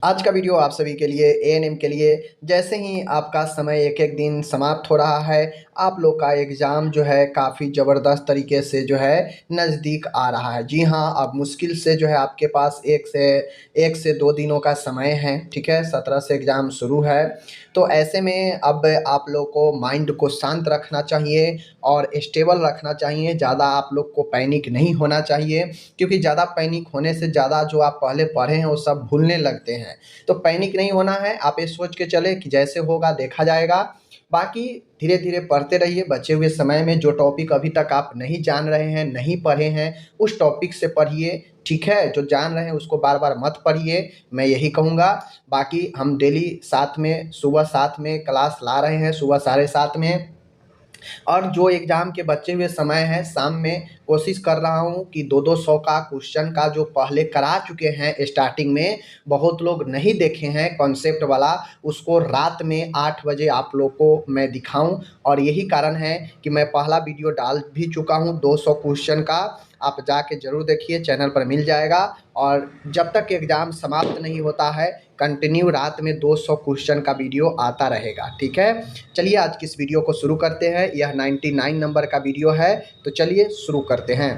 आज का वीडियो आप सभी के लिए एएनएम के लिए। जैसे ही आपका समय एक-एक दिन समाप्त हो रहा है, आप लोग का एग्ज़ाम जो है काफ़ी ज़बरदस्त तरीके से जो है नज़दीक आ रहा है। जी हाँ, अब मुश्किल से जो है आपके पास 1 से 2 दिनों का समय है, ठीक है? 17 से एग्ज़ाम शुरू है। तो ऐसे में अब आप लोग को माइंड को शांत रखना चाहिए और स्टेबल रखना चाहिए। ज़्यादा आप लोग को पैनिक नहीं होना चाहिए, क्योंकि ज़्यादा पैनिक होने से ज़्यादा जो आप पहले पढ़े हैं वो सब भूलने लगते हैं। तो पैनिक नहीं होना है, आप ये सोच के चलें कि जैसे होगा देखा जाएगा। बाकी धीरे-धीरे पढ़ते रहिए, बचे हुए समय में जो टॉपिक अभी तक आप नहीं जान रहे हैं, नहीं पढ़े हैं, उस टॉपिक से पढ़िए, ठीक है? जो जान रहे हैं उसको बार-बार मत पढ़िए, मैं यही कहूँगा। बाकी हम डेली साथ में सुबह 7 में क्लास ला रहे हैं, सुबह साढ़े 7 में। और जो एग्ज़ाम के बचे हुए समय है, शाम में कोशिश कर रहा हूँ कि 2-2 सौ का क्वेश्चन का जो पहले करा चुके हैं स्टार्टिंग में, बहुत लोग नहीं देखे हैं कॉन्सेप्ट वाला, उसको रात में 8 बजे आप लोग को मैं दिखाऊँ। और यही कारण है कि मैं पहला वीडियो डाल भी चुका हूँ 200 क्वेश्चन का, आप जाके ज़रूर देखिए, चैनल पर मिल जाएगा। और जब तक एग्ज़ाम समाप्त नहीं होता है, कंटिन्यू रात में 200 क्वेश्चन का वीडियो आता रहेगा, ठीक है? चलिए आज की इस वीडियो को शुरू करते हैं। यह 99 नंबर का वीडियो है, तो चलिए शुरू करते हैं।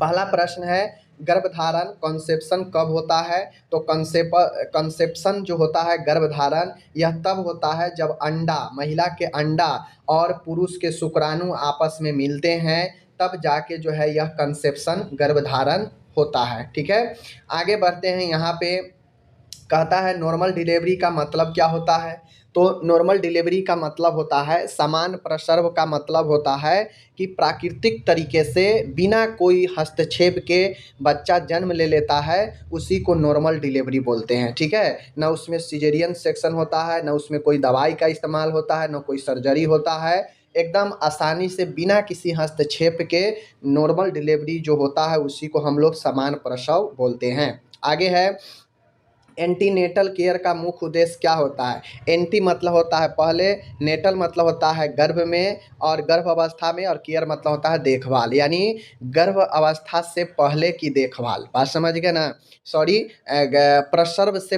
पहला प्रश्न है, गर्भधारण कॉन्सेप्शन कब होता है? तो कॉन्सेप्शन जो होता है गर्भधारण, यह तब होता है जब अंडा, महिला के अंडा और पुरुष के शुक्राणु आपस में मिलते हैं, तब जाके जो है यह कॉन्सेप्शन गर्भधारण होता है, ठीक है? आगे बढ़ते हैं। यहाँ पे कहता है नॉर्मल डिलीवरी का मतलब क्या होता है? तो नॉर्मल डिलीवरी का मतलब होता है, समान प्रसव का मतलब होता है कि प्राकृतिक तरीके से बिना कोई हस्तक्षेप के बच्चा जन्म ले लेता है, उसी को नॉर्मल डिलीवरी बोलते हैं, ठीक है? ना उसमें सिजेरियन सेक्शन होता है, ना उसमें कोई दवाई का इस्तेमाल होता है, ना कोई सर्जरी होता है। एकदम आसानी से बिना किसी हस्तक्षेप के नॉर्मल डिलीवरी जो होता है, उसी को हम लोग समान प्रसव बोलते हैं। आगे है, एंटीनेटल केयर का मुख्य उद्देश्य क्या होता है? एंटी मतलब होता है पहले, नेटल मतलब होता है गर्भ में और गर्भ अवस्था में, और केयर मतलब होता है देखभाल, यानी गर्भ अवस्था से पहले की देखभाल। बात समझ गए ना? सॉरी, प्रसव से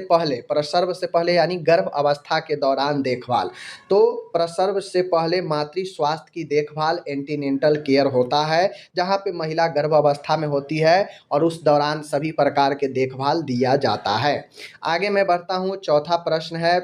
पहले यानी गर्भ अवस्था के दौरान देखभाल। तो प्रसव से पहले मातृ स्वास्थ्य की देखभाल एंटीनेटल केयर होता है, जहाँ पे महिला गर्भ अवस्था में होती है और उस दौरान सभी प्रकार के देखभाल दिया जाता है। आगे मैं बढ़ता हूँ। चौथा प्रश्न है,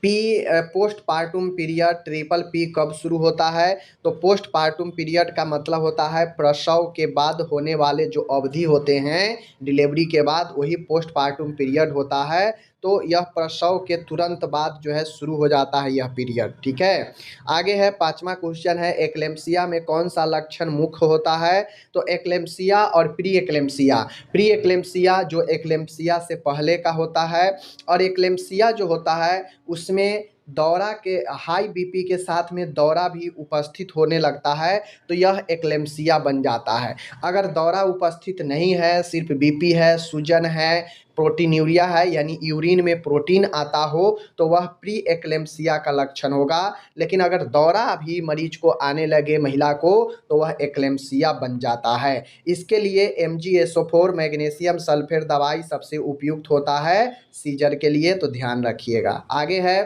पोस्टपार्टम पीरियड ट्रिपल पी कब शुरू होता है? तो पोस्टपार्टम पीरियड का मतलब होता है प्रसव के बाद होने वाले जो अवधि होते हैं डिलीवरी के बाद, वही पोस्टपार्टम पीरियड होता है। तो यह प्रसव के तुरंत बाद जो है शुरू हो जाता है यह पीरियड, ठीक है? आगे है, पाँचवा क्वेश्चन है, एक्लेम्सिया में कौन सा लक्षण मुख्य होता है? तो एक्लेम्सिया और प्री एक्लेम्सिया, प्री एक्लेम्सिया जो एक्लेम्सिया से पहले का होता है, और एक्लेम्सिया जो होता है उसमें दौरा के हाई बीपी के साथ में दौरा भी उपस्थित होने लगता है, तो यह एक्लेम्सिया बन जाता है। अगर दौरा उपस्थित नहीं है, सिर्फ बीपी है, सूजन है, प्रोटीनूरिया है यानी यूरिन में प्रोटीन आता हो, तो वह प्री एक्लेम्सिया का लक्षण होगा। लेकिन अगर दौरा भी मरीज को आने लगे महिला को, तो वह एक्लेम्सिया बन जाता है। इसके लिए MgSO4 मैग्नीशियम सल्फेट दवाई सबसे उपयुक्त होता है सीजर के लिए, तो ध्यान रखिएगा। आगे है,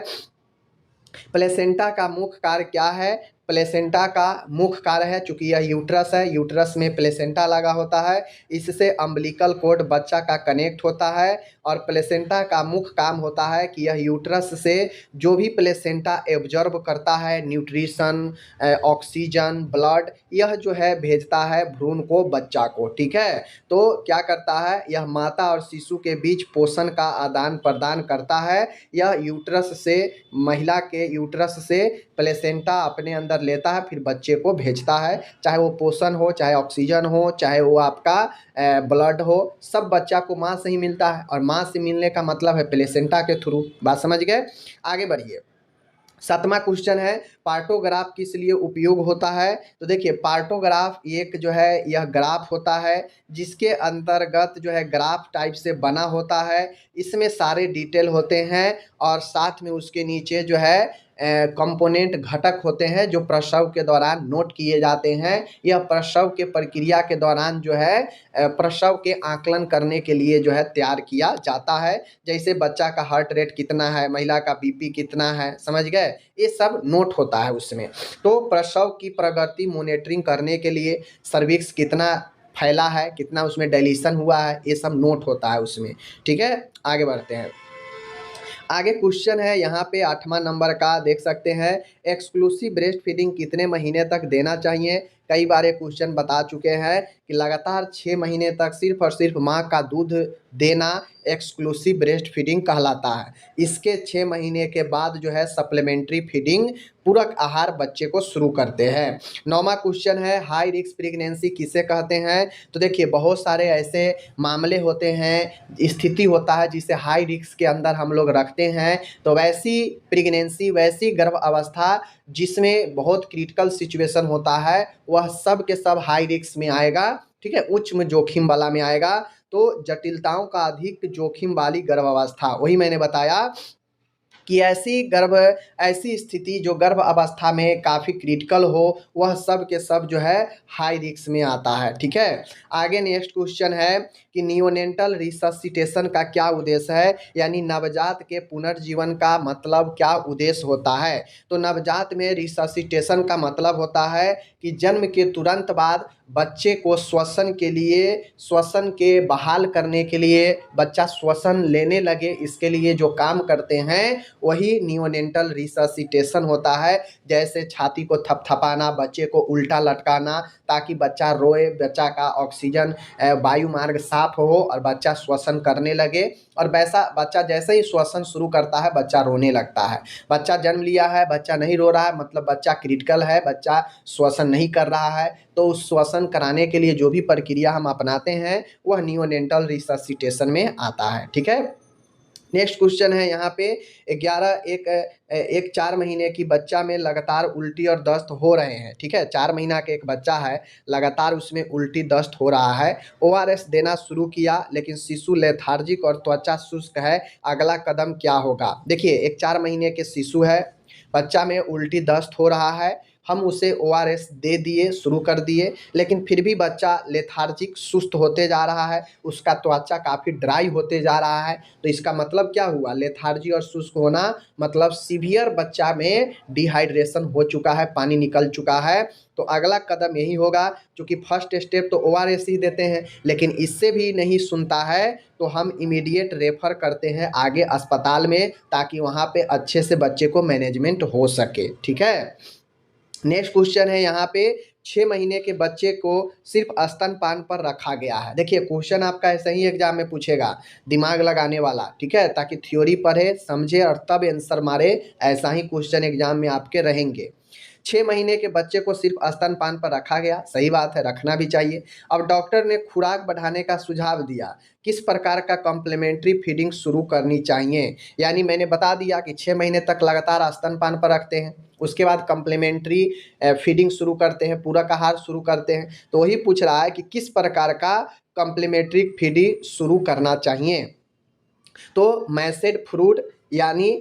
प्लेसेंटा का मुख्य कार्य क्या है? प्लेसेंटा का मुख्य कार्य है, चूंकि यह यूट्रस है, यूट्रस में प्लेसेंटा लगा होता है, इससे अम्बिलिकल कोर्ड बच्चा का कनेक्ट होता है। और प्लेसेंटा का मुख्य काम होता है कि यह यूट्रस से जो भी प्लेसेंटा एब्जॉर्ब करता है, न्यूट्रिशन, ऑक्सीजन, ब्लड, यह जो है भेजता है भ्रूण को, बच्चा को, ठीक है? तो क्या करता है, यह माता और शिशु के बीच पोषण का आदान प्रदान करता है। यह यूट्रस से, महिला के यूट्रस से प्लेसेंटा अपने अंदर लेता है, फिर बच्चे को भेजता है, चाहे वो पोषण हो, चाहे ऑक्सीजन हो, चाहे वो आपका ब्लड हो, सब बच्चा को माँ से ही मिलता है। और माँ से मिलने का मतलब है प्लेसेंटा के थ्रू। बात समझ गए? आगे बढ़िए। सातवां क्वेश्चन है, पार्टोग्राफ किस लिए उपयोग होता है? तो देखिए, पार्टोग्राफ एक जो है यह ग्राफ होता है, जिसके अंतर्गत जो है ग्राफ टाइप से बना होता है। इसमें सारे डिटेल होते हैं और साथ में उसके नीचे जो है कंपोनेंट घटक होते हैं जो प्रसव के दौरान नोट किए जाते हैं। यह प्रसव के प्रक्रिया के दौरान जो है प्रसव के आकलन करने के लिए जो है तैयार किया जाता है। जैसे बच्चा का हार्ट रेट कितना है, महिला का बीपी कितना है, समझ गए, ये सब नोट होता है उसमें। तो प्रसव की प्रगति मॉनिटरिंग करने के लिए सर्विक्स कितना फैला है, कितना उसमें डायलेशन हुआ है, ये सब नोट होता है उसमें। ठीक है, आगे बढ़ते हैं। आगे क्वेश्चन है यहाँ पे 8वां नंबर का, देख सकते हैं, एक्सक्लूसिव ब्रेस्ट फीडिंग कितने महीने तक देना चाहिए। कई बार ये क्वेश्चन बता चुके हैं कि लगातार 6 महीने तक सिर्फ और सिर्फ माँ का दूध देना एक्सक्लूसिव ब्रेस्ट फीडिंग कहलाता है। इसके 6 महीने के बाद जो है सप्लीमेंट्री फीडिंग, पूरक आहार बच्चे को शुरू करते हैं। 9वां क्वेश्चन है, हाई रिस्क प्रेगनेंसी किसे कहते हैं। तो देखिए बहुत सारे ऐसे मामले होते हैं, स्थिति होता है जिसे हाई रिस्क के अंदर हम लोग रखते हैं। तो वैसी प्रेगनेंसी, वैसी गर्भ अवस्था जिसमें बहुत क्रिटिकल सिचुएशन होता है, वह सब के सब हाई रिस्क में आएगा। ठीक है, उच्च में जोखिम वाला में आएगा। तो जटिलताओं का अधिक जोखिम वाली गर्भ अवस्था, वही मैंने बताया कि ऐसी स्थिति जो गर्भ अवस्था में काफ़ी क्रिटिकल हो, वह सब के सब जो है हाई रिस्क में आता है। ठीक है, आगे नेक्स्ट क्वेश्चन है कि नियोनेटल रिससिटेशन का क्या उद्देश्य है, यानी नवजात के पुनर्जीवन का मतलब क्या उद्देश्य होता है। तो नवजात में रिससिटेशन का मतलब होता है कि जन्म के तुरंत बाद बच्चे को श्वसन के बहाल करने के लिए, बच्चा श्वसन लेने लगे, इसके लिए जो काम करते हैं वही नियोनेटल रिससिटेशन होता है। जैसे छाती को थपथपाना, बच्चे को उल्टा लटकाना ताकि बच्चा रोए, बच्चा का ऑक्सीजन वायु मार्ग साफ हो और बच्चा श्वसन करने लगे। और वैसा बच्चा जैसे ही श्वसन शुरू करता है बच्चा रोने लगता है। बच्चा जन्म लिया है, बच्चा नहीं रो रहा है, मतलब बच्चा क्रिटिकल है, बच्चा श्वसन नहीं कर रहा है। तो उस श्वसन कराने के लिए जो भी प्रक्रिया हम अपनाते हैं वह नियोनेटल रिससिटेशन में आता है। ठीक है, नेक्स्ट क्वेश्चन है यहाँ पे 11 एक 4 महीने की बच्चा में लगातार उल्टी और दस्त हो रहे हैं। ठीक है, 4 महीना के एक बच्चा है, लगातार उसमें उल्टी दस्त हो रहा है। ओआरएस देना शुरू किया लेकिन शिशु लेथार्जिक और त्वचा शुष्क है, अगला कदम क्या होगा। देखिए एक 4 महीने के शिशु है, बच्चा में उल्टी दस्त हो रहा है, हम उसे ओआरएस दे दिए, शुरू कर दिए, लेकिन फिर भी बच्चा लेथार्जिक सुस्त होते जा रहा है, उसका त्वचा काफ़ी ड्राई होते जा रहा है। तो इसका मतलब क्या हुआ, लेथार्जी और शुष्क होना मतलब सीवियर बच्चा में डिहाइड्रेशन हो चुका है, पानी निकल चुका है। तो अगला कदम यही होगा, क्योंकि फर्स्ट स्टेप तो ओआरएस ही देते हैं, लेकिन इससे भी नहीं सुनता है तो हम इमीडिएट रेफर करते हैं आगे अस्पताल में, ताकि वहाँ पे अच्छे से बच्चे को मैनेजमेंट हो सके। ठीक है, नेक्स्ट क्वेश्चन है यहाँ पे 6 महीने के बच्चे को सिर्फ स्तनपान पर रखा गया है। देखिए क्वेश्चन आपका ऐसा ही एग्जाम में पूछेगा, दिमाग लगाने वाला। ठीक है, ताकि थ्योरी पढ़े, समझे और तब आंसर मारे, ऐसा ही क्वेश्चन एग्जाम में आपके रहेंगे। 6 महीने के बच्चे को सिर्फ स्तनपान पर रखा गया, सही बात है, रखना भी चाहिए। अब डॉक्टर ने खुराक बढ़ाने का सुझाव दिया, किस प्रकार का कॉम्प्लीमेंट्री फीडिंग शुरू करनी चाहिए। यानी मैंने बता दिया कि 6 महीने तक लगातार स्तनपान पर रखते हैं, उसके बाद कॉम्प्लीमेंट्री फीडिंग शुरू करते हैं, पूरक आहार शुरू करते हैं। तो वही पूछ रहा है कि किस प्रकार का कॉम्प्लीमेंट्री फीडिंग शुरू करना चाहिए। तो मैसेड फ्रूट यानी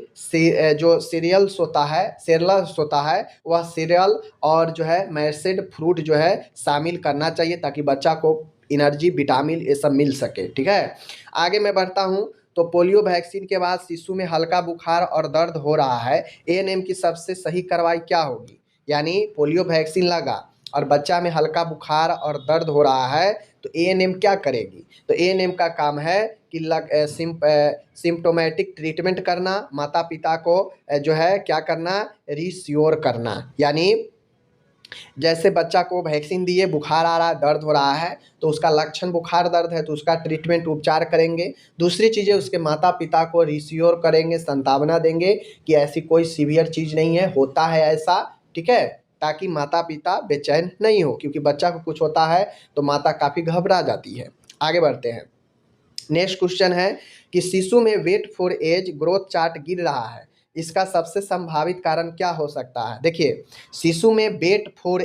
जो सीरियल्स होता है, सेरेलस होता है, वह सीरियल और जो है मैसेड फ्रूट जो है शामिल करना चाहिए, ताकि बच्चा को एनर्जी, विटामिन ये सब मिल सके। ठीक है, आगे मैं बढ़ता हूँ। तो पोलियो वैक्सीन के बाद शिशु में हल्का बुखार और दर्द हो रहा है, एएनएम की सबसे सही कार्रवाई क्या होगी। यानी पोलियो वैक्सीन लगा और बच्चा में हल्का बुखार और दर्द हो रहा है, तो एएनएम क्या करेगी। तो एएनएम का काम है कि सिम्प्टोमेटिक ट्रीटमेंट करना, माता पिता को जो है क्या करना, रिश्योर करना। यानी जैसे बच्चा को वैक्सीन दिए, बुखार आ रहा है, दर्द हो रहा है, तो उसका लक्षण बुखार दर्द है तो उसका ट्रीटमेंट उपचार करेंगे। दूसरी चीज़ें उसके माता पिता को रिश्योर करेंगे, सांत्वना देंगे कि ऐसी कोई सीवियर चीज़ नहीं है, होता है ऐसा। ठीक है, ताकि माता पिता बेचैन नहीं हो, क्योंकि बच्चा को कुछ होता है तो माता काफ़ी घबरा जाती है। आगे बढ़ते हैं। नेक्स्ट क्वेश्चन है कि शिशु में weight for age growth chart गिर रहा है, इसका सबसे संभावित कारण क्या हो सकता है। देखिए शिशु में वेट फॉर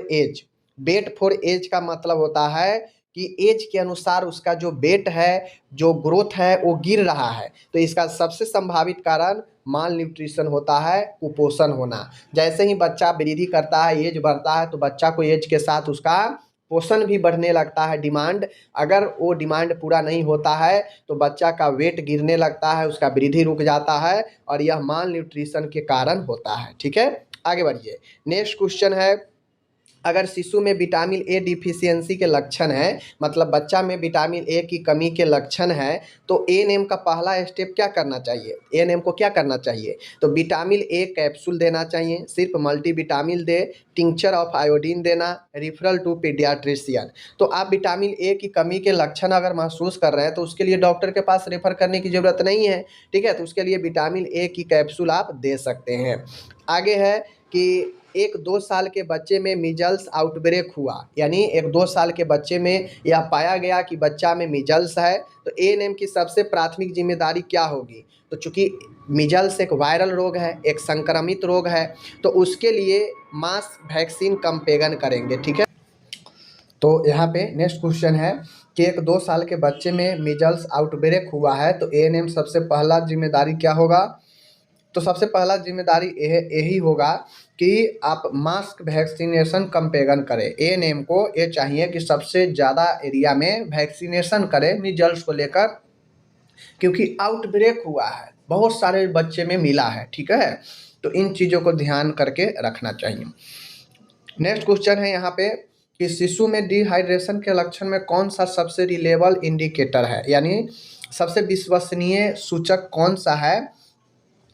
एज का मतलब होता है कि एज के अनुसार उसका जो वेट है, जो ग्रोथ है वो गिर रहा है। तो इसका सबसे संभावित कारण माल न्यूट्रिशन होता है, कुपोषण होना। जैसे ही बच्चा वृद्धि करता है, एज बढ़ता है, तो बच्चा को एज के साथ उसका पोषण भी बढ़ने लगता है, डिमांड। अगर वो डिमांड पूरा नहीं होता है तो बच्चा का वेट गिरने लगता है, उसका वृद्धि रुक जाता है और यह माल न्यूट्रिशन के कारण होता है। ठीक है, आगे बढ़िए। नेक्स्ट क्वेश्चन है, अगर शिशु में विटामिन ए डिफिशियंसी के लक्षण है, मतलब बच्चा में विटामिन ए की कमी के लक्षण है, तो एएनएम का पहला स्टेप क्या करना चाहिए? एएनएम को क्या करना चाहिए? तो विटामिन ए कैप्सूल देना चाहिए, सिर्फ multivitamin they, tincture of iodine देना, रिफरल टू पीडियाट्रिशियन। तो आप विटामिन ए की कमी के लक्षण अगर महसूस कर रहे हैं तो उसके लिए डॉक्टर के पास रेफर करने की ज़रूरत नहीं है। ठीक है, तो उसके लिए विटामिन ए की कैप्सूल आप दे सकते हैं। आगे है कि एक 2 साल के बच्चे में मीजल्स आउटब्रेक हुआ, यानी एक 2 साल के बच्चे में यह पाया गया कि बच्चा में मीजल्स है, तो एएनएम की सबसे प्राथमिक जिम्मेदारी क्या होगी? तो चूंकि मीजल्स एक वायरल रोग है, एक संक्रमित रोग है, तो उसके लिए मास वैक्सीन कंपेगन करेंगे। ठीक है, तो यहाँ पे नेक्स्ट क्वेश्चन है कि एक 2 साल के बच्चे में मीजल्स आउटब्रेक हुआ है, तो एएनएम सबसे पहला जिम्मेदारी क्या होगा? तो सबसे पहला जिम्मेदारी यही होगा कि आप मास्क वैक्सीनेशन कंपेगन करें। एएनएम को ये चाहिए कि सबसे ज़्यादा एरिया में वैक्सीनेशन करें मीजल्स को लेकर, क्योंकि आउटब्रेक हुआ है, बहुत सारे बच्चे में मिला है। ठीक है, तो इन चीज़ों को ध्यान करके रखना चाहिए। नेक्स्ट क्वेश्चन है यहाँ पे कि शिशु में डिहाइड्रेशन के लक्षण में कौन सा सबसे रिलेबल इंडिकेटर है, यानी सबसे विश्वसनीय सूचक कौन सा है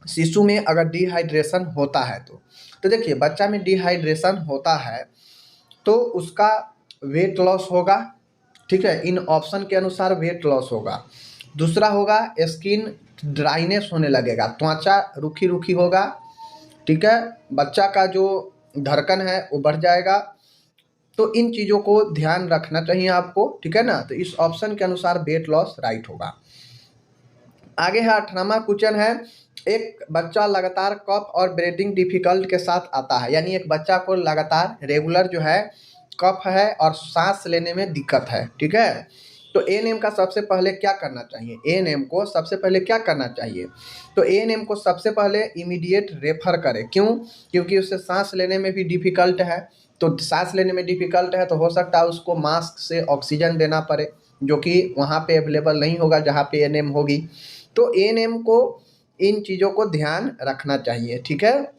शिशु में अगर डिहाइड्रेशन होता है तो देखिए, बच्चा में डिहाइड्रेशन होता है तो उसका वेट लॉस होगा। ठीक है, इन ऑप्शन के अनुसार वेट लॉस होगा। दूसरा होगा स्किन ड्राइनेस होने लगेगा, त्वचा रूखी रूखी होगा। ठीक है, बच्चा का जो धड़कन है वो बढ़ जाएगा। तो इन चीज़ों को ध्यान रखना चाहिए आपको। ठीक है ना, तो इस ऑप्शन के अनुसार वेट लॉस राइट होगा। आगे है 18वां क्वेश्चन है, एक बच्चा लगातार कफ और ब्रीदिंग डिफिकल्ट के साथ आता है, यानी एक बच्चा को लगातार रेगुलर जो है कफ है और सांस लेने में दिक्कत है। ठीक है, तो एएनएम का सबसे पहले क्या करना चाहिए? एएनएम को सबसे पहले क्या करना चाहिए? तो एएनएम को सबसे पहले इमीडिएट रेफर करें। क्यों? क्योंकि उससे सांस लेने में भी डिफ़िकल्ट है। तो सांस लेने में डिफ़िकल्ट है तो हो सकता है उसको मास्क से ऑक्सीजन देना पड़े, जो कि वहाँ पे अवेलेबल नहीं होगा जहाँ पे एएनएम होगी। तो एएनएम को इन चीज़ों को ध्यान रखना चाहिए। ठीक है,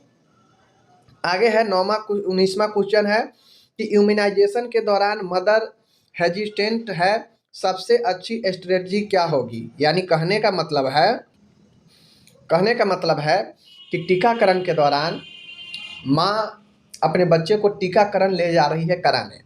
आगे है 19वां क्वेश्चन है कि इम्यूनाइजेशन के दौरान मदर हेजिटेंट है, सबसे अच्छी स्ट्रेटजी क्या होगी? यानी कहने का मतलब है कि टीकाकरण के दौरान माँ अपने बच्चे को टीकाकरण ले जा रही है कराने,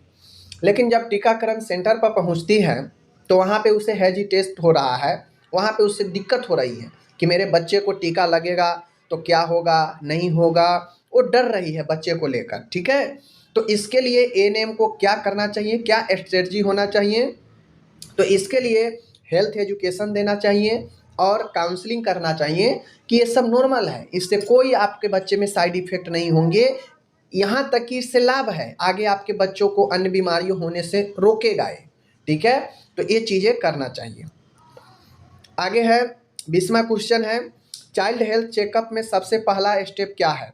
लेकिन जब टीकाकरण सेंटर पर पहुंचती है तो वहाँ पे उसे हेजिटेट हो रहा है, वहाँ पे उससे दिक्कत हो रही है कि मेरे बच्चे को टीका लगेगा तो क्या होगा, नहीं होगा, वो डर रही है बच्चे को लेकर। ठीक है, तो इसके लिए एएनएम को क्या करना चाहिए, क्या स्ट्रेटजी होना चाहिए? तो इसके लिए हेल्थ एजुकेशन देना चाहिए और काउंसलिंग करना चाहिए कि ये सब नॉर्मल है, इससे कोई आपके बच्चे में साइड इफ़ेक्ट नहीं होंगे, यहाँ तक कि इससे लाभ है, आगे आपके बच्चों को अन्य बीमारियों होने से रोकेगा ये। ठीक है, तो ये चीज़ें करना चाहिए। आगे है 20वां क्वेश्चन है, चाइल्ड हेल्थ चेकअप में सबसे पहला स्टेप क्या है?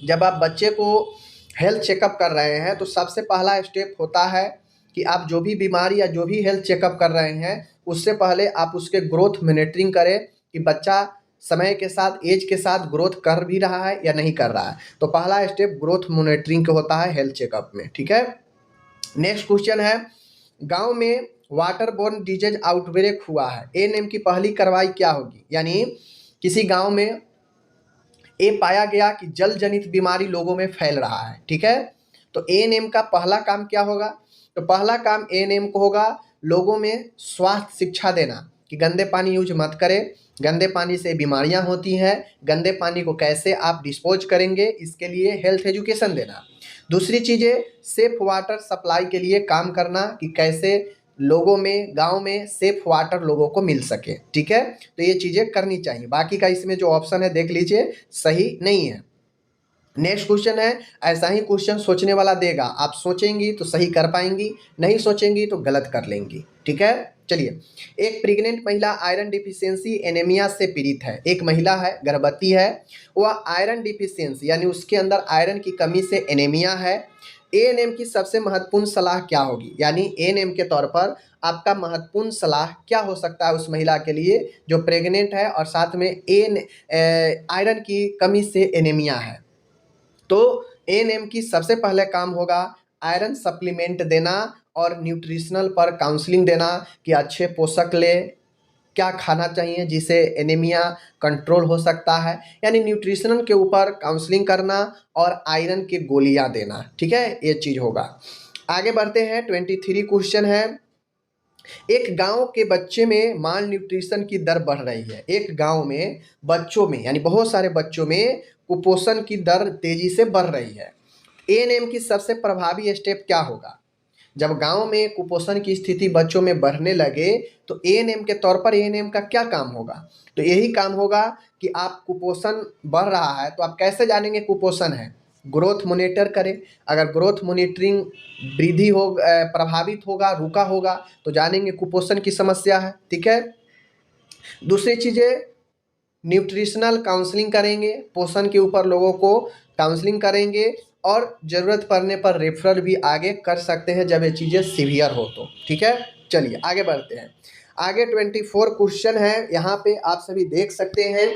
जब आप बच्चे को हेल्थ चेकअप कर रहे हैं तो सबसे पहला स्टेप होता है कि आप जो भी बीमारी या जो भी हेल्थ चेकअप कर रहे हैं उससे पहले आप उसके ग्रोथ मॉनिटरिंग करें कि बच्चा समय के साथ, एज के साथ ग्रोथ कर भी रहा है या नहीं कर रहा है। तो पहला स्टेप ग्रोथ मॉनिटरिंग का होता है हेल्थ चेकअप में। ठीक है, नेक्स्ट क्वेश्चन है, गांव में वाटर बोर्न डिजीज आउटब्रेक हुआ है, एएनएम की पहली कार्रवाई क्या होगी? यानी किसी गांव में ये पाया गया कि जल जनित बीमारी लोगों में फैल रहा है। ठीक है, तो एएनएम का पहला काम क्या होगा? तो पहला काम एएनएम को होगा लोगों में स्वास्थ्य शिक्षा देना कि गंदे पानी यूज मत करें, गंदे पानी से बीमारियां होती हैं, गंदे पानी को कैसे आप डिस्पोज करेंगे इसके लिए हेल्थ एजुकेशन देना। दूसरी चीज़ें सेफ वाटर सप्लाई के लिए काम करना कि कैसे लोगों में, गांव में सेफ वाटर लोगों को मिल सके। ठीक है, तो ये चीज़ें करनी चाहिए। बाकी का इसमें जो ऑप्शन है देख लीजिए, सही नहीं है। नेक्स्ट क्वेश्चन है, ऐसा ही क्वेश्चन सोचने वाला देगा, आप सोचेंगी तो सही कर पाएंगी, नहीं सोचेंगी तो गलत कर लेंगी। ठीक है, चलिए। एक प्रेग्नेंट महिला आयरन डिफिशियंसी एनीमिया से पीड़ित है। एक महिला है, गर्भवती है, वह आयरन डिफिशियंसी यानी उसके अंदर आयरन की कमी से एनीमिया है। एएनएम की सबसे महत्वपूर्ण सलाह क्या होगी, यानी एएनएम के तौर पर आपका महत्वपूर्ण सलाह क्या हो सकता है उस महिला के लिए जो प्रेग्नेंट है और साथ में आयरन की कमी से एनीमिया है। तो एएनएम की सबसे पहले काम होगा आयरन सप्लीमेंट देना और न्यूट्रिशनल पर काउंसलिंग देना कि अच्छे पोषक ले, क्या खाना चाहिए जिससे एनीमिया कंट्रोल हो सकता है, यानी न्यूट्रिशनल के ऊपर काउंसलिंग करना और आयरन की गोलियां देना। ठीक है, ये चीज़ होगा। आगे बढ़ते हैं, 23 क्वेश्चन है, एक गांव के बच्चे में माल न्यूट्रिशन की दर बढ़ रही है। एक गांव में बच्चों में यानी बहुत सारे बच्चों में कुपोषण की दर तेजी से बढ़ रही है। एएनएम की सबसे प्रभावी स्टेप क्या होगा? जब गांव में कुपोषण की स्थिति बच्चों में बढ़ने लगे तो एएनएम के तौर पर एएनएम का क्या काम होगा? तो यही काम होगा कि आप कुपोषण बढ़ रहा है तो आप कैसे जानेंगे कुपोषण है? ग्रोथ मॉनिटर करें। अगर ग्रोथ मॉनिटरिंग वृद्धि हो प्रभावित होगा, रुका होगा तो जानेंगे कुपोषण की समस्या है। ठीक है, दूसरी चीज़ें न्यूट्रिशनल काउंसलिंग करेंगे, पोषण के ऊपर लोगों को काउंसलिंग करेंगे और ज़रूरत पड़ने पर रेफरल भी आगे कर सकते हैं जब ये चीज़ें सीवियर हो तो। ठीक है, चलिए आगे बढ़ते हैं। आगे 24 क्वेश्चन है, यहाँ पे आप सभी देख सकते हैं।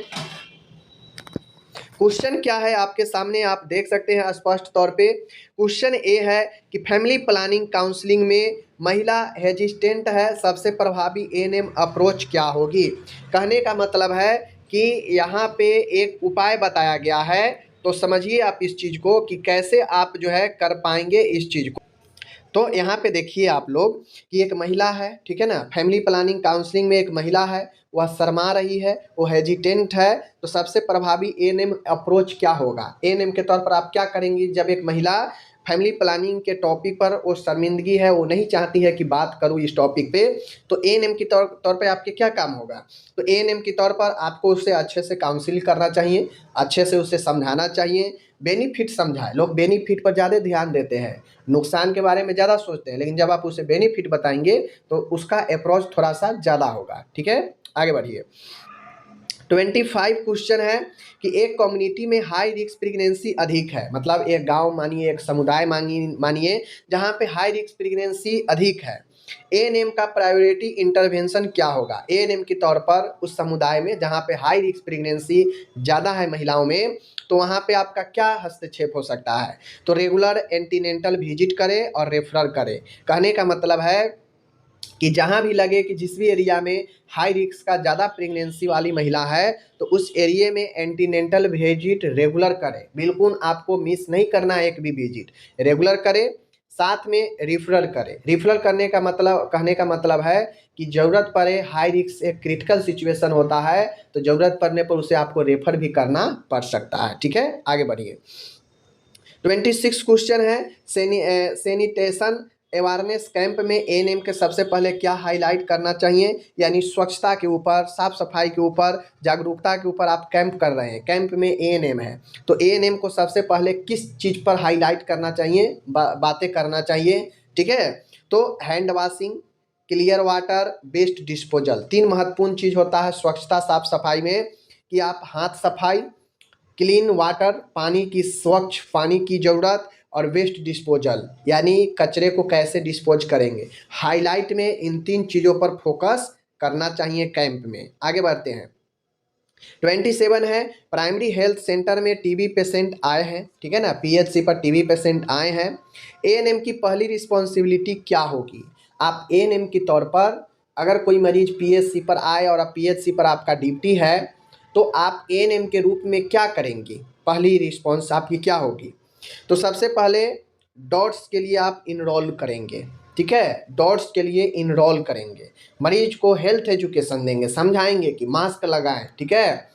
क्वेश्चन क्या है आपके सामने, आप देख सकते हैं स्पष्ट तौर पे। क्वेश्चन ए है कि फैमिली प्लानिंग काउंसलिंग में महिला हेजिस्टेंट है, सबसे प्रभावी एएनएम अप्रोच क्या होगी? कहने का मतलब है कि यहाँ पे एक उपाय बताया गया है, तो समझिए आप इस चीज़ को कि कैसे आप जो है कर पाएंगे इस चीज़ को। तो यहाँ पे देखिए आप लोग कि एक महिला है, ठीक है ना, फैमिली प्लानिंग काउंसलिंग में एक महिला है, वह शर्मा रही है, वो हेजिटेंट है, तो सबसे प्रभावी एएनएम अप्रोच क्या होगा? एएनएम के तौर पर आप क्या करेंगी जब एक महिला फैमिली प्लानिंग के टॉपिक पर वो शर्मिंदगी है, वो नहीं चाहती है कि बात करूँ इस टॉपिक पे, तो एएनएम के तौर पे आपके क्या काम होगा? तो एएनएम के तौर पर आपको उससे अच्छे से काउंसिल करना चाहिए, अच्छे से उसे समझाना चाहिए, बेनिफिट समझाए। लोग बेनिफिट पर ज़्यादा ध्यान देते हैं, नुकसान के बारे में ज़्यादा सोचते हैं, लेकिन जब आप उसे बेनिफिट बताएंगे तो उसका अप्रोच थोड़ा सा ज़्यादा होगा। ठीक है, आगे बढ़िए। 25 क्वेश्चन है कि एक कम्युनिटी में हाई रिस्क प्रेगनेंसी अधिक है, मतलब एक गांव मानिए, एक समुदाय मानिए जहां पे हाई रिस्क प्रेगनेंसी अधिक है, एएनएम का प्रायोरिटी इंटरवेंशन क्या होगा? एएनएम के तौर पर उस समुदाय में जहां पे हाई रिस्क प्रेगनेंसी ज़्यादा है महिलाओं में, तो वहाँ पे आपका क्या हस्तक्षेप हो सकता है? तो रेगुलर एंटीनेंटल विजिट करें और रेफरल करें। कहने का मतलब है कि जहाँ भी लगे कि जिस भी एरिया में हाई रिस्क का ज़्यादा प्रेगनेंसी वाली महिला है तो उस एरिया में एंटीनेंटल विजिट रेगुलर करें, बिल्कुल आपको मिस नहीं करना है, एक भी विजिट रेगुलर करें, साथ में रिफरल करें। रिफरल करने का मतलब, कहने का मतलब है कि ज़रूरत पड़े, हाई रिस्क एक क्रिटिकल सिचुएशन होता है तो ज़रूरत पड़ने पर उसे आपको रेफर भी करना पड़ सकता है। ठीक है, आगे बढ़िए। 26 क्वेश्चन है, सैनिटेशन अवेयरनेस कैंप में एएनएम के सबसे पहले क्या हाईलाइट करना चाहिए? यानी स्वच्छता के ऊपर, साफ सफाई के ऊपर, जागरूकता के ऊपर आप कैंप कर रहे हैं, कैंप में एएनएम है, तो एएनएम को सबसे पहले किस चीज़ पर हाईलाइट करना चाहिए, बातें करना चाहिए? ठीक है, तो hand washing, clear water, waste disposal, 3 महत्वपूर्ण चीज़ होता है स्वच्छता साफ सफाई में, कि आप हाथ सफाई, क्लीन वाटर, पानी की स्वच्छ पानी की ज़रूरत, और वेस्ट डिस्पोजल यानी कचरे को कैसे डिस्पोज करेंगे। हाईलाइट में इन 3 चीज़ों पर फोकस करना चाहिए कैंप में। आगे बढ़ते हैं। 27 है, प्राइमरी हेल्थ सेंटर में टीबी पेशेंट आए हैं, ठीक है ना, पीएचसी पर टीबी पेशेंट आए हैं, एएनएम की पहली रिस्पॉन्सिबिलिटी क्या होगी? आप एएनएम के तौर पर अगर कोई मरीज पीएचसी पर आए और आप पीएचसी पर आपका ड्यूटी है तो आप एएनएम के रूप में क्या करेंगे? पहली रिस्पॉन्स आपकी क्या होगी? तो सबसे पहले डॉट्स के लिए आप इनरोल करेंगे, ठीक है, डॉट्स के लिए इनरोल करेंगे, मरीज को हेल्थ एजुकेशन देंगे, समझाएंगे कि मास्क लगाएं, ठीक है,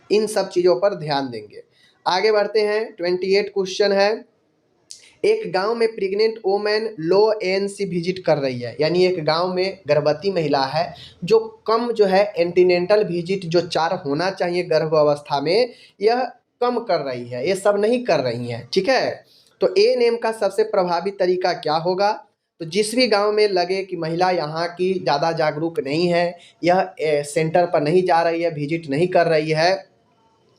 इन सब चीज़ों पर ध्यान देंगे। आगे बढ़ते हैं। 28 क्वेश्चन है, एक गांव में प्रेग्नेंट वोमेन लो एएनसी विजिट कर रही है, यानी एक गांव में गर्भवती महिला है जो कम जो है एंटीनेंटल विजिट जो 4 होना चाहिए गर्भ अवस्था में, यह कम कर रही है, ये सब नहीं कर रही हैं, ठीक है। तो एएनएम का सबसे प्रभावी तरीका क्या होगा? तो जिस भी गांव में लगे कि महिला यहाँ की ज़्यादा जागरूक नहीं है, यह सेंटर पर नहीं जा रही है, विजिट नहीं कर रही है,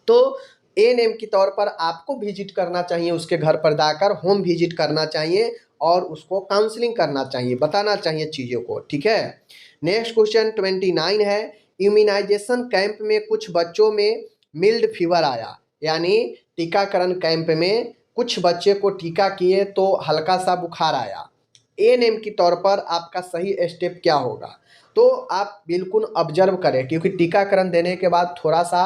तो एएनएम के तौर पर आपको विजिट करना चाहिए, उसके घर पर जाकर होम विजिट करना चाहिए और उसको काउंसलिंग करना चाहिए, बताना चाहिए चीज़ों को, ठीक है। नेक्स्ट क्वेश्चन 29 है, इम्यूनाइजेशन कैंप में कुछ बच्चों में मिल्ड फीवर आया, यानी टीकाकरण कैंप में कुछ बच्चे को टीका किए तो हल्का सा बुखार आया। एएनएम के तौर पर आपका सही स्टेप क्या होगा? तो आप बिल्कुल ऑब्जर्व करें, क्योंकि टीकाकरण देने के बाद थोड़ा सा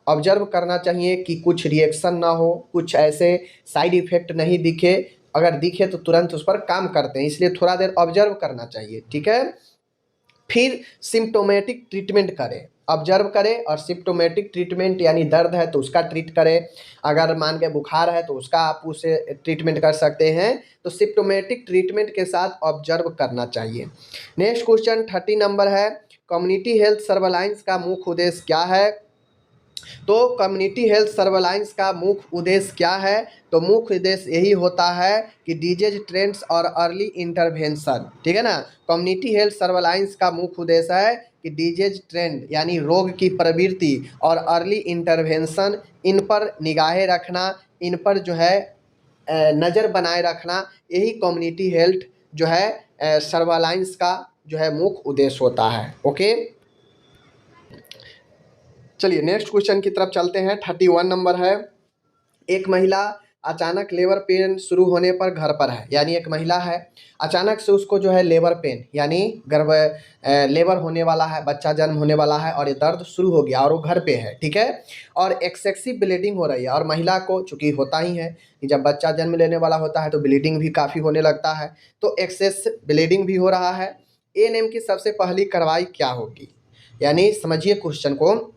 ऑब्जर्व करना चाहिए कि कुछ रिएक्शन ना हो, कुछ ऐसे साइड इफ़ेक्ट नहीं दिखे, अगर दिखे तो तुरंत उस पर काम करते हैं, इसलिए थोड़ा देर ऑब्जर्व करना चाहिए, ठीक है। फिर सिम्प्टोमेटिक ट्रीटमेंट करें, ऑब्जर्व करें और सिम्प्टोमेटिक ट्रीटमेंट यानी दर्द है तो उसका ट्रीट करें, अगर मान के बुखार है तो उसका आप उसे ट्रीटमेंट कर सकते हैं। तो सिम्प्टोमेटिक ट्रीटमेंट के साथ ऑब्जर्व करना चाहिए। नेक्स्ट क्वेश्चन 30 नंबर है, कम्युनिटी हेल्थ सर्वेलाइंस का मुख्य उद्देश्य क्या है? तो कम्युनिटी हेल्थ सर्वेलाइंस का मुख्य उद्देश्य क्या है? तो मुख्य उद्देश्य यही होता है कि डिजीज ट्रेंड्स और अर्ली इंटरवेंशन, ठीक है ना। कम्युनिटी हेल्थ सर्वेलाइंस का मुख्य उद्देश्य है कि डिजीज ट्रेंड यानी रोग की प्रवृत्ति और अर्ली इंटरवेंशन, इन पर निगाहें रखना, इन पर जो है नज़र बनाए रखना, यही कम्युनिटी हेल्थ जो है सर्वेलाइंस का जो है मुख्य उद्देश्य होता है। ओके, चलिए नेक्स्ट क्वेश्चन की तरफ चलते हैं। 31 नंबर है, एक महिला अचानक लेबर पेन शुरू होने पर घर पर है, यानी एक महिला है, अचानक से उसको जो है लेबर पेन यानी गर्भ लेबर होने वाला है, बच्चा जन्म होने वाला है और ये दर्द शुरू हो गया और वो घर पे है, ठीक है। और एक्सेसिव ब्लीडिंग हो रही है, और महिला को चूँकि होता ही है कि जब बच्चा जन्म लेने वाला होता है तो ब्लीडिंग भी काफ़ी होने लगता है, तो एक्सेस ब्लीडिंग भी हो रहा है। एएनएम की सबसे पहली कार्रवाई क्या होगी? यानी समझिए क्वेश्चन को,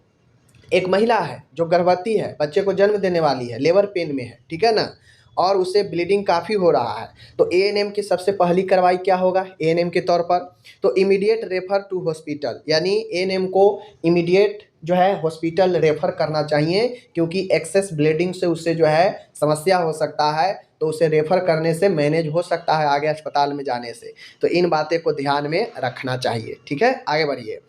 एक महिला है जो गर्भवती है, बच्चे को जन्म देने वाली है, लेबर पेन में है, ठीक है ना, और उसे ब्लीडिंग काफ़ी हो रहा है, तो एएनएम की सबसे पहली कार्रवाई क्या होगा एएनएम के तौर पर? तो इमीडिएट रेफर टू हॉस्पिटल, यानी एएनएम को इमीडिएट जो है हॉस्पिटल रेफर करना चाहिए, क्योंकि एक्सेस ब्लीडिंग से उससे जो है समस्या हो सकता है, तो उसे रेफर करने से मैनेज हो सकता है आगे अस्पताल में जाने से। तो इन बातें को ध्यान में रखना चाहिए, ठीक है। आगे बढ़िए।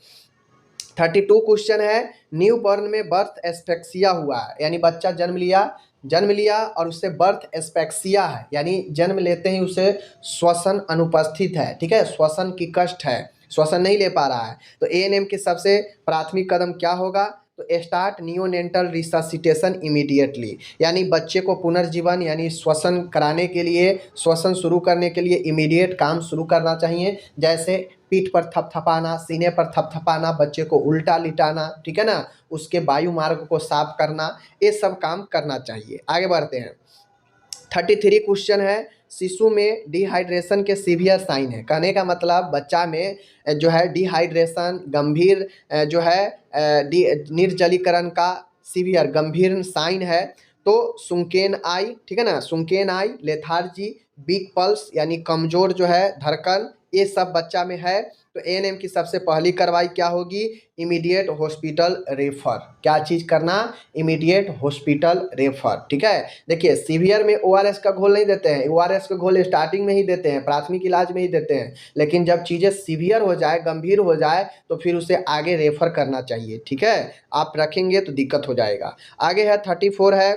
32 क्वेश्चन है, न्यू बॉर्न में बर्थ एस्पेक्सिया हुआ है, यानी बच्चा जन्म लिया और उससे बर्थ एस्पेक्सिया है, यानी जन्म लेते ही उसे श्वसन अनुपस्थित है, ठीक है, श्वसन की कष्ट है, श्वसन नहीं ले पा रहा है। तो एएनएम के सबसे प्राथमिक कदम क्या होगा? तो स्टार्ट नियोनेंटल रिससिटेशन इमीडिएटली, यानी बच्चे को पुनर्जीवन यानी श्वसन कराने के लिए, श्वसन शुरू करने के लिए इमीडिएट काम शुरू करना चाहिए, जैसे पीठ पर थपथपाना, सीने पर थपथपाना, बच्चे को उल्टा लिटाना, ठीक है ना, उसके वायु मार्ग को साफ करना, ये सब काम करना चाहिए। आगे बढ़ते हैं। 33 क्वेश्चन है, शिशु में डिहाइड्रेशन के सीवियर साइन है, कहने का मतलब बच्चा में जो है डिहाइड्रेशन गंभीर जो है निर्जलीकरण का सीवियर गंभीर साइन है। तो सुंकेन आई, ठीक है ना, सुंकेन आई, लेथार्जी, वीक पल्स यानी कमजोर जो है धड़कन, ये सब बच्चा में है। तो एएनएम की सबसे पहली कार्रवाई क्या होगी? Immediate hospital refer. क्या चीज़ करना? इमीडिएट हॉस्पिटल रेफर, ठीक है। देखिए सीवियर में ओआरएस का घोल नहीं देते हैं, ओआरएस का घोल स्टार्टिंग में ही देते हैं, प्राथमिक इलाज में ही देते हैं, लेकिन जब चीज़ें सीवियर हो जाए, गंभीर हो जाए, तो फिर उसे आगे रेफर करना चाहिए, ठीक है। आप रखेंगे तो दिक्कत हो जाएगा। आगे है 34 है,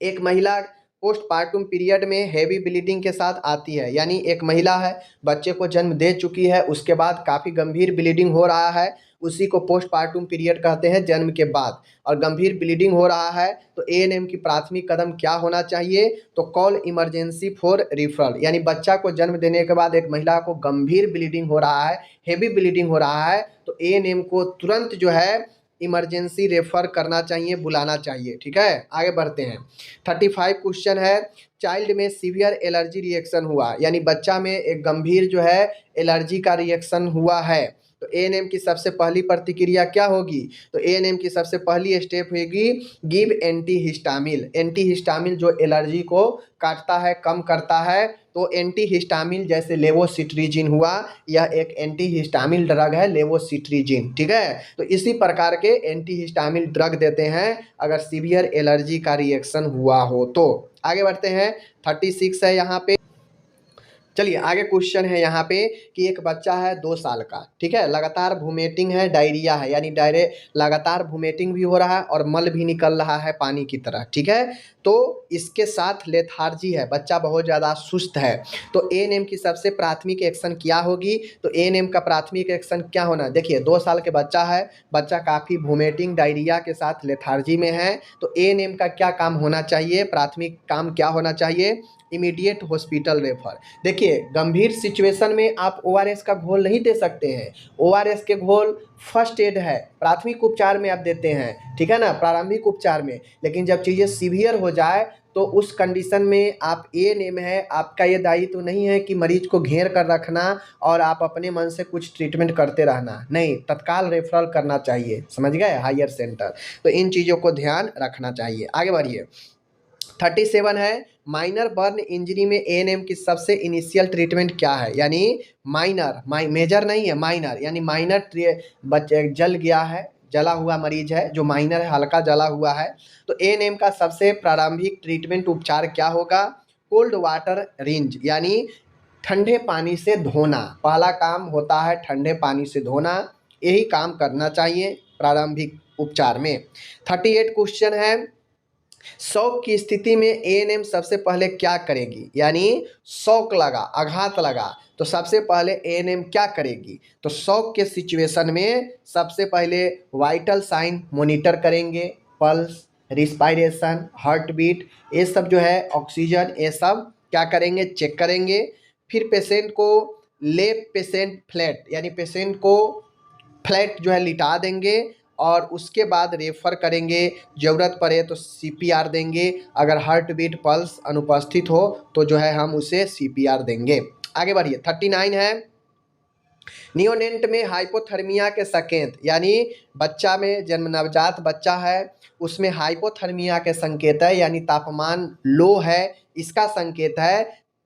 एक महिला पोस्टपार्टम पीरियड में हेवी ब्लीडिंग के साथ आती है, यानी एक महिला है, बच्चे को जन्म दे चुकी है, उसके बाद काफ़ी गंभीर ब्लीडिंग हो रहा है, उसी को पोस्टपार्टम पीरियड कहते हैं, जन्म के बाद, और गंभीर ब्लीडिंग हो रहा है। तो एएनएम की प्राथमिक कदम क्या होना चाहिए? तो कॉल इमरजेंसी फॉर रिफरल, यानी बच्चा को जन्म देने के बाद एक महिला को गंभीर ब्लीडिंग हो रहा है, हेवी ब्लीडिंग हो रहा है, तो एएनएम को तुरंत जो है इमरजेंसी रेफर करना चाहिए, बुलाना चाहिए, ठीक है। आगे बढ़ते हैं। 35 क्वेश्चन है, चाइल्ड में सीवियर एलर्जी रिएक्शन हुआ, यानी बच्चा में एक गंभीर जो है एलर्जी का रिएक्शन हुआ है, तो एएनएम की सबसे पहली प्रतिक्रिया क्या होगी? तो एएनएम की सबसे पहली स्टेप होगी गिव एंटीहिस्टामिन। एंटीहिस्टामिन जो एलर्जी को काटता है, कम करता है। तो एंटीहिस्टामिन जैसे लेवोसिट्रिजिन हुआ, यह एक एंटीहिस्टामिन ड्रग है लेवोसिट्रिजिन, ठीक है। तो इसी प्रकार के एंटीहिस्टामिन ड्रग देते हैं अगर सीवियर एलर्जी का रिएक्शन हुआ हो तो। आगे बढ़ते हैं, 36 है यहाँ पे। चलिए आगे क्वेश्चन है यहाँ पे कि एक बच्चा है 2 साल का, ठीक है, लगातार वोमिटिंग है, डायरिया है, यानी लगातार वोमिटिंग भी हो रहा है और मल भी निकल रहा है पानी की तरह, ठीक है। तो इसके साथ लेथार्जी है, बच्चा बहुत ज़्यादा सुस्त है। तो एएनएम की सबसे प्राथमिक एक्शन क्या होगी? तो एएनएम का प्राथमिक एक्शन क्या होना? देखिए 2 साल के बच्चा है, बच्चा काफ़ी वोमिटिंग डायरिया के साथ लेथार्जी में है। तो एएनएम का क्या काम होना चाहिए? प्राथमिक काम क्या होना चाहिए? Immediate hospital refer. देखिए गंभीर सिचुएशन में आप ओआरएस का घोल नहीं दे सकते हैं। ओआरएस के घोल फर्स्ट एड है, प्राथमिक उपचार में आप देते हैं, ठीक है ना, प्रारंभिक उपचार में। लेकिन जब चीज़ें सीवियर हो जाए तो उस कंडीशन में आप एएनएम है, आपका ये दायित्व तो नहीं है कि मरीज को घेर कर रखना और आप अपने मन से कुछ ट्रीटमेंट करते रहना, नहीं, तत्काल रेफरल करना चाहिए, समझ गए, हायर सेंटर। तो इन चीज़ों को ध्यान रखना चाहिए। आगे बढ़िए, 37 है, माइनर बर्न इंजरी में एएनएम की सबसे इनिशियल ट्रीटमेंट क्या है? यानी माइनर, मेजर नहीं है, माइनर, यानी माइनर बच्चे जल गया है, जला हुआ मरीज है, जो माइनर है, हल्का जला हुआ है। तो एएनएम का सबसे प्रारंभिक ट्रीटमेंट उपचार क्या होगा? कोल्ड वाटर रिंज, यानी ठंडे पानी से धोना। पहला काम होता है ठंडे पानी से धोना, यही काम करना चाहिए प्रारंभिक उपचार में। 38 क्वेश्चन है, शौक की स्थिति में एएनएम सबसे पहले क्या करेगी? यानी शौक लगा, आघात लगा, तो सबसे पहले एएनएम क्या करेगी? तो शौक के सिचुएशन में सबसे पहले वाइटल साइन मॉनिटर करेंगे, पल्स, रिस्पायरेशन, हार्ट बीट, ये सब जो है, ऑक्सीजन, ये सब क्या करेंगे? चेक करेंगे। फिर पेशेंट को लेप पेशेंट फ्लैट, यानी पेशेंट को फ्लैट जो है लिटा देंगे और उसके बाद रेफ़र करेंगे। ज़रूरत पड़े तो सीपीआर देंगे, अगर हार्ट बीट पल्स अनुपस्थित हो तो जो है हम उसे सीपीआर देंगे। आगे बढ़िए, 39 है, नियोनेंट में हाइपोथर्मिया के संकेत, यानी बच्चा में जन्म नवजात बच्चा है उसमें हाइपोथर्मिया के संकेत है, यानी तापमान लो है, इसका संकेत है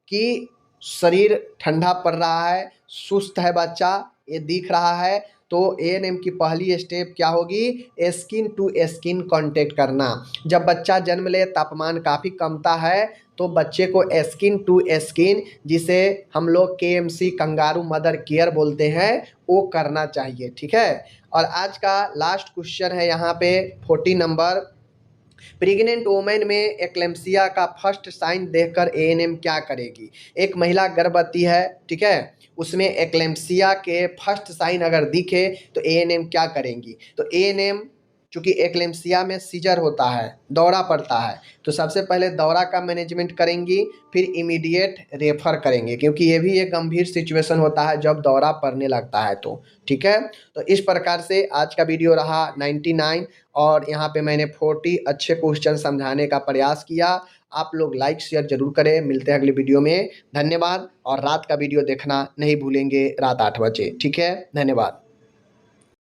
कि शरीर ठंडा पड़ रहा है, सुस्त है बच्चा, ये दिख रहा है। तो एएनएम की पहली स्टेप क्या होगी? स्किन टू स्किन कांटेक्ट करना। जब बच्चा जन्म ले तापमान काफ़ी कमता है तो बच्चे को स्किन टू स्किन, जिसे हम लोग केएमसी कंगारू मदर केयर बोलते हैं, वो करना चाहिए, ठीक है। और आज का लास्ट क्वेश्चन है यहाँ पे 40 नंबर, प्रेग्नेंट वोमेन में एक्लेम्सिया का फर्स्ट साइन देखकर एएनएम क्या करेगी? एक महिला गर्भवती है, ठीक है, उसमें एक्लेम्सिया के फर्स्ट साइन अगर दिखे तो एएनएम क्या करेंगी? तो एएनएम चूँकि एक्लेम्सिया में सीजर होता है, दौरा पड़ता है, तो सबसे पहले दौरा का मैनेजमेंट करेंगी, फिर इमीडिएट रेफर करेंगे, क्योंकि ये भी एक गंभीर सिचुएशन होता है जब दौरा पड़ने लगता है तो, ठीक है। तो इस प्रकार से आज का वीडियो रहा 99 और यहाँ पे मैंने 40 अच्छे क्वेश्चन समझाने का प्रयास किया। आप लोग लाइक शेयर जरूर करें। मिलते हैं अगली वीडियो में, धन्यवाद। और रात का वीडियो देखना नहीं भूलेंगे, रात 8 बजे, ठीक है, धन्यवाद।